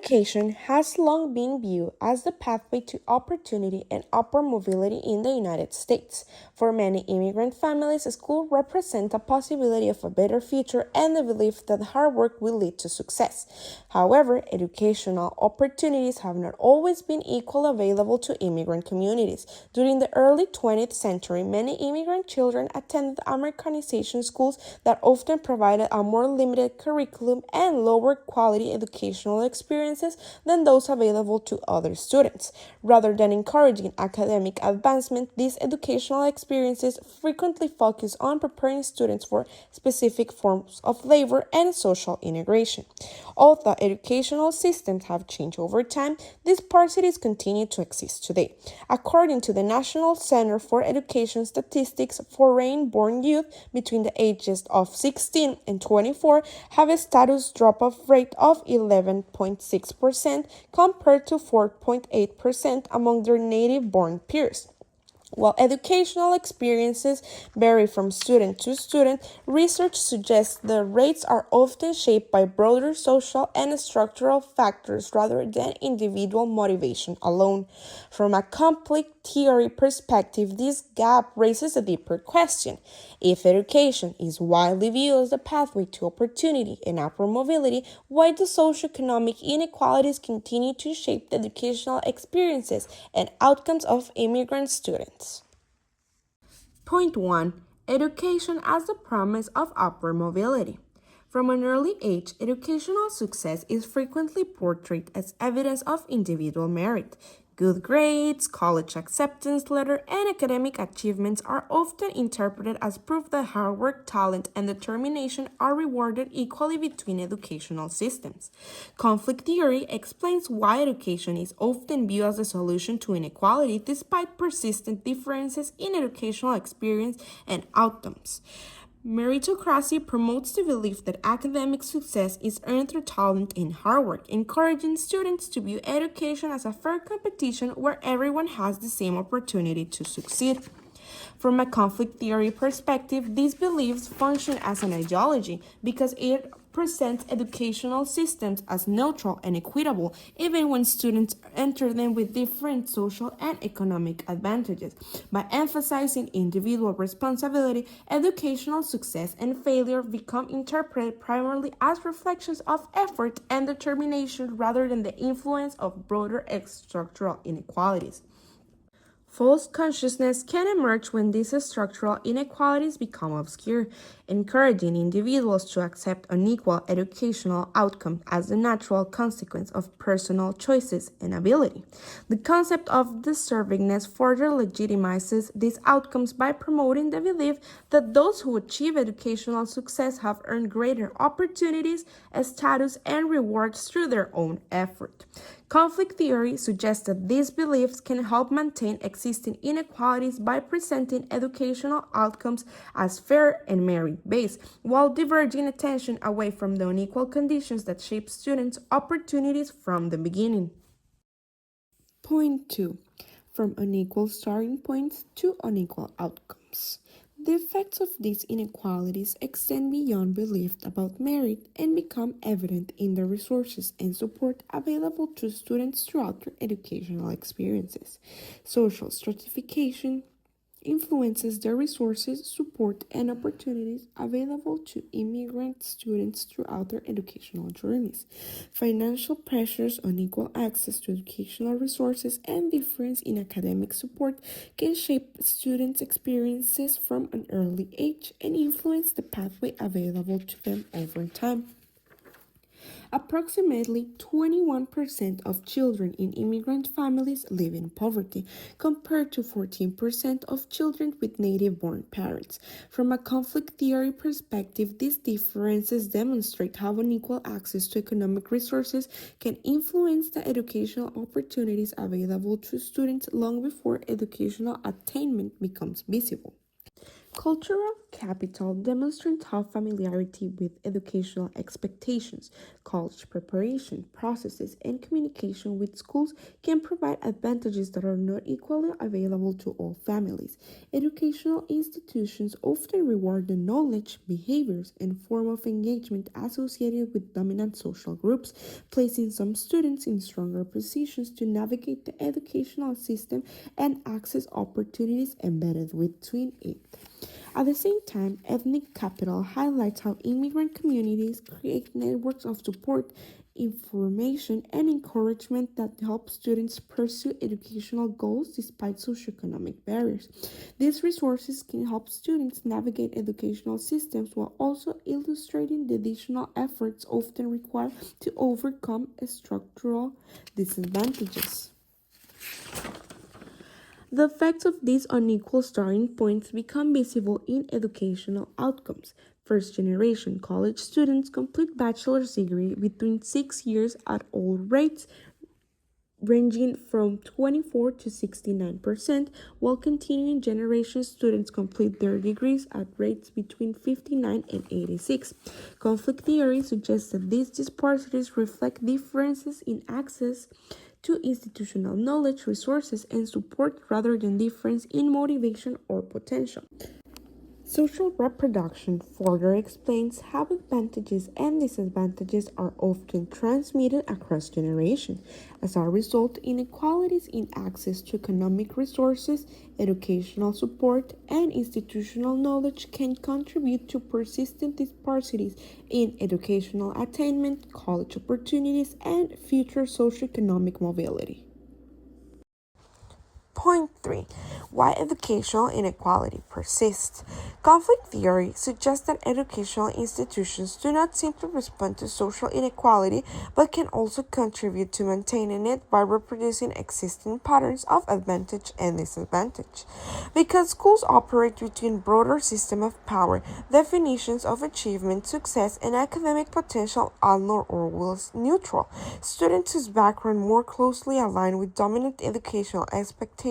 Education has long been viewed as the pathway to opportunity and upward mobility in the United States. For many immigrant families, school represents a possibility of a better future and the belief that hard work will lead to success. However, educational opportunities have not always been equally available to immigrant communities. During the early 20th century, many immigrant children attended Americanization schools that often provided a more limited curriculum and lower quality educational experiences than those available to other students. Rather than encouraging academic advancement, these educational experiences frequently focus on preparing students for specific forms of labor and social integration. Although educational systems have changed over time, these disparities continue to exist today. According to the National Center for Education Statistics, foreign-born youth between the ages of 16 and 24 have a status drop-off rate of 11.6% compared to 4.8% among their native-born peers. While educational experiences vary from student to student, research suggests the rates are often shaped by broader social and structural factors rather than individual motivation alone. From a complete theory perspective, this gap raises a deeper question. If education is widely viewed as the pathway to opportunity and upward mobility, why do socioeconomic inequalities continue to shape the educational experiences and outcomes of immigrant students? Point 1. Education as the promise of upward mobility. From an early age, educational success is frequently portrayed as evidence of individual merit. Good grades, college acceptance letter, and academic achievements are often interpreted as proof that hard work, talent, and determination are rewarded equally between educational systems. Conflict theory explains why education is often viewed as a solution to inequality despite persistent differences in educational experience and outcomes. Meritocracy promotes the belief that academic success is earned through talent and hard work, encouraging students to view education as a fair competition where everyone has the same opportunity to succeed. From a conflict theory perspective, these beliefs function as an ideology because it presents educational systems as neutral and equitable, even when students enter them with different social and economic advantages. By emphasizing individual responsibility, educational success and failure become interpreted primarily as reflections of effort and determination rather than the influence of broader structural inequalities. False consciousness can emerge when these structural inequalities become obscure, encouraging individuals to accept unequal educational outcomes as the natural consequence of personal choices and ability. The concept of deservingness further legitimizes these outcomes by promoting the belief that those who achieve educational success have earned greater opportunities, status, and rewards through their own effort. Conflict theory suggests that these beliefs can help maintain existing inequalities by presenting educational outcomes as fair and merit-based, while diverging attention away from the unequal conditions that shape students' opportunities from the beginning. Point 2. From unequal starting points to unequal outcomes. The effects of these inequalities extend beyond belief about merit and become evident in the resources and support available to students throughout their educational experiences. Social stratification influences the resources, support, and opportunities available to immigrant students throughout their educational journeys. Financial pressures, unequal access to educational resources, and difference in academic support can shape students' experiences from an early age and influence the pathway available to them over time. Approximately 21% of children in immigrant families live in poverty, compared to 14% of children with native-born parents. From a conflict theory perspective, these differences demonstrate how unequal access to economic resources can influence the educational opportunities available to students long before educational attainment becomes visible. Cultural capital demonstrates how familiarity with educational expectations, college preparation, processes, and communication with schools can provide advantages that are not equally available to all families. Educational institutions often reward the knowledge, behaviors, and form of engagement associated with dominant social groups, placing some students in stronger positions to navigate the educational system and access opportunities embedded within it. At the same time, ethnic capital highlights how immigrant communities create networks of support, information, and encouragement that help students pursue educational goals despite socioeconomic barriers. These resources can help students navigate educational systems while also illustrating the additional efforts often required to overcome structural disadvantages. The effects of these unequal starting points become visible in educational outcomes. First generation college students complete bachelor's degree between 6 years at all rates, ranging from 24 to 69%, while continuing generation students complete their degrees at rates between 59 and 86. Conflict theory suggests that these disparities reflect differences in access to institutional knowledge, resources, and support rather than difference in motivation or potential. Social reproduction further explains how advantages and disadvantages are often transmitted across generations. As a result, inequalities in access to economic resources, educational support, and institutional knowledge can contribute to persistent disparities in educational attainment, college opportunities, and future socioeconomic mobility. Point 3. Why educational inequality persists. Conflict theory suggests that educational institutions do not simply respond to social inequality but can also contribute to maintaining it by reproducing existing patterns of advantage and disadvantage. Because schools operate within broader system of power, definitions of achievement, success, and academic potential are not always neutral. Students whose background more closely aligned with dominant educational expectations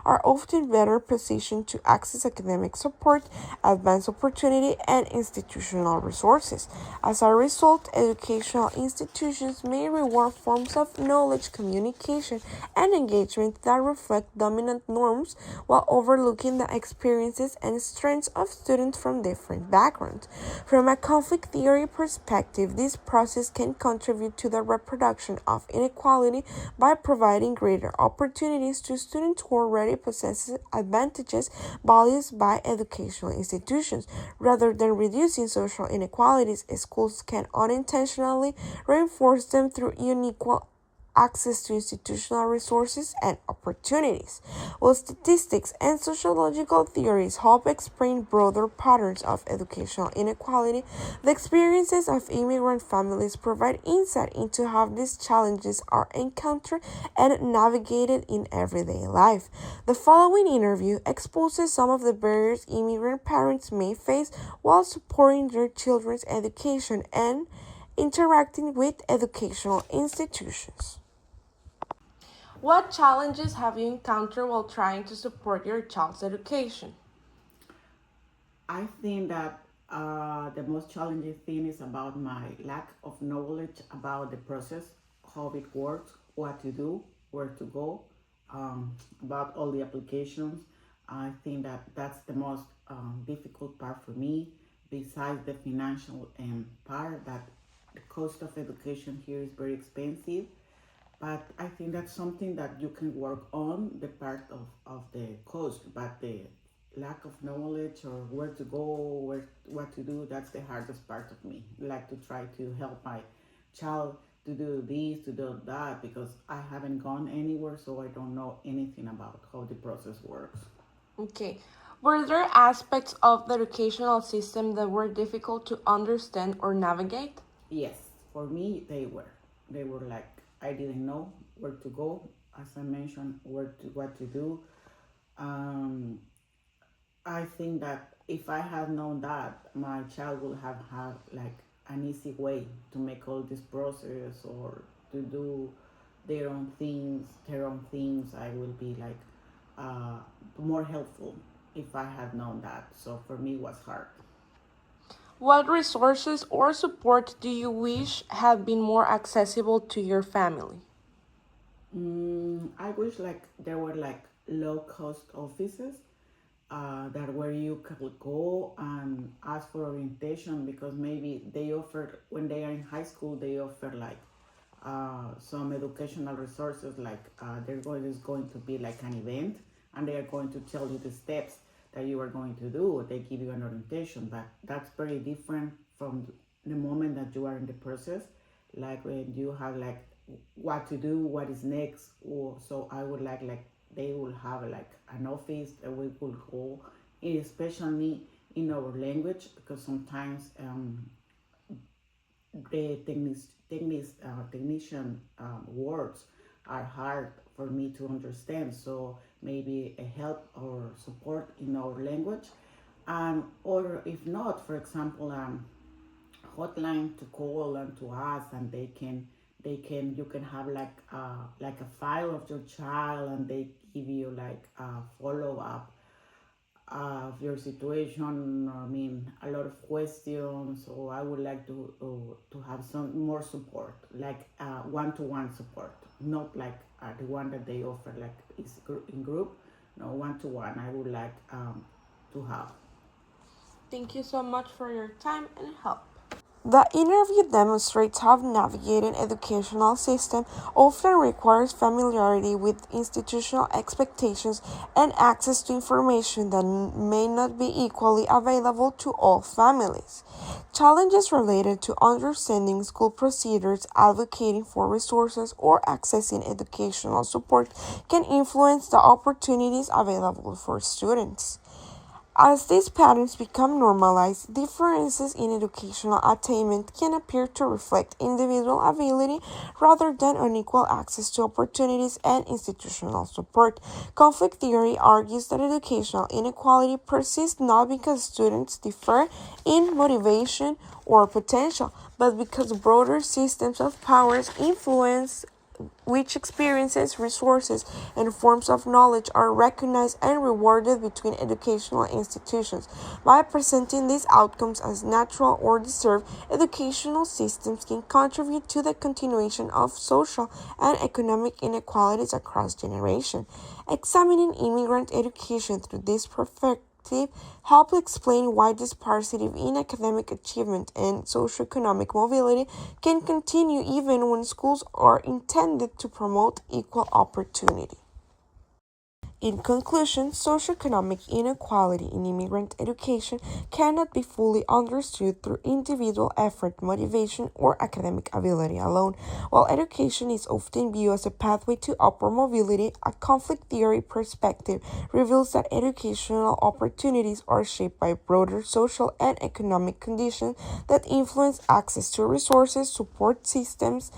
are often better positioned to access academic support, advanced opportunity, and institutional resources. As a result, educational institutions may reward forms of knowledge, communication, and engagement that reflect dominant norms while overlooking the experiences and strengths of students from different backgrounds. From a conflict theory perspective, this process can contribute to the reproduction of inequality by providing greater opportunities to students who already possess advantages valued by educational institutions. Rather than reducing social inequalities, schools can unintentionally reinforce them through unequal access to institutional resources and opportunities. While statistics and sociological theories help explain broader patterns of educational inequality, the experiences of immigrant families provide insight into how these challenges are encountered and navigated in everyday life. The following interview exposes some of the barriers immigrant parents may face while supporting their children's education and interacting with educational institutions. What challenges have you encountered while trying to support your child's education? I think that the most challenging thing is about my lack of knowledge about the process, how it works, what to do, where to go, about all the applications. I think that that's the most difficult part for me, besides the financial part, that the cost of education here is very expensive. But I think that's something that you can work on, the part of the cost, but the lack of knowledge or where to go, what to do, that's the hardest part of me. Like to try to help my child to do this, to do that, because I haven't gone anywhere, so I don't know anything about how the process works. Okay. Were there aspects of the educational system that were difficult to understand or navigate? Yes, for me they were. They were like I didn't know where to go, as I mentioned, where to what to do. Um, I think that if I had known that, my child would have had like an easy way to make all this process or to do their own things. I will be like more helpful. if I had known that. So for me, it was hard. What resources or support do you wish had been more accessible to your family? I wish like there were like low cost offices that where you could go and ask for orientation, because maybe they offer when they are in high school they offer like some educational resources, like is going to be like an event and they are going to tell you the steps that you are going to do. They give you an orientation, but that's very different from the moment that you are in the process, like when you have like what to do, what is next. Or so I would like they will have like an office that we could go in, especially in our language, because sometimes the technician words are hard for me to understand. So maybe a help or support in our language, and or if not, for example, hotline to call and to ask, and they can you can have like a file of your child, and they give you like a follow up of your situation. I mean, a lot of questions. So I would like to have some more support, like one-to-one support, not like the one that they offer, like is in group. No, one-to-one. I would like to have. Thank you so much for your time and help. The interview demonstrates how navigating educational system often requires familiarity with institutional expectations and access to information that may not be equally available to all families. Challenges related to understanding school procedures, advocating for resources, or accessing educational support can influence the opportunities available for students. As these patterns become normalized, differences in educational attainment can appear to reflect individual ability rather than unequal access to opportunities and institutional support. Conflict theory argues that educational inequality persists not because students differ in motivation or potential, but because broader systems of powers influence which experiences, resources, and forms of knowledge are recognized and rewarded between educational institutions. By presenting these outcomes as natural or deserved, educational systems can contribute to the continuation of social and economic inequalities across generations. Examining immigrant education through this perspective help explain why disparity in academic achievement and socioeconomic mobility can continue even when schools are intended to promote equal opportunity. In conclusion, socioeconomic inequality in immigrant education cannot be fully understood through individual effort, motivation, or academic ability alone. While education is often viewed as a pathway to upward mobility, a conflict theory perspective reveals that educational opportunities are shaped by broader social and economic conditions that influence access to resources, support systems,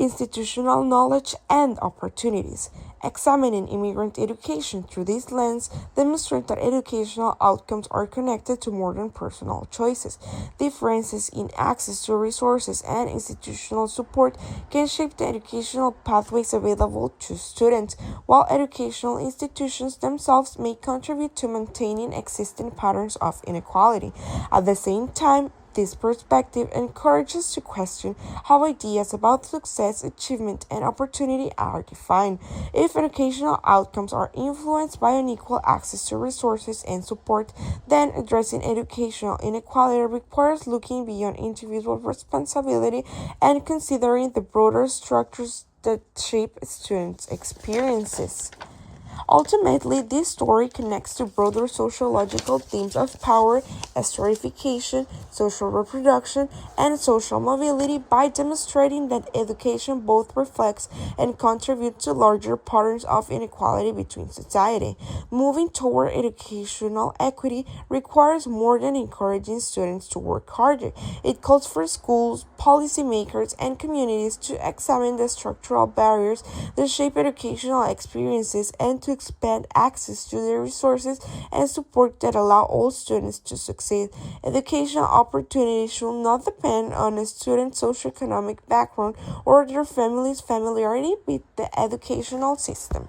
institutional knowledge, and opportunities. Examining immigrant education through this lens demonstrates that educational outcomes are connected to more than personal choices. Differences in access to resources and institutional support can shape the educational pathways available to students, while educational institutions themselves may contribute to maintaining existing patterns of inequality. At the same time, this perspective encourages to question how ideas about success, achievement, and opportunity are defined. If educational outcomes are influenced by unequal access to resources and support, then addressing educational inequality requires looking beyond individual responsibility and considering the broader structures that shape students' experiences. Ultimately, this story connects to broader sociological themes of power, stratification, social reproduction, and social mobility by demonstrating that education both reflects and contributes to larger patterns of inequality between society. Moving toward educational equity requires more than encouraging students to work harder. It calls for schools, policymakers, and communities to examine the structural barriers that shape educational experiences and to expand access to the resources and support that allow all students to succeed. Educational opportunities should not depend on a student's socioeconomic background or their family's familiarity with the educational system.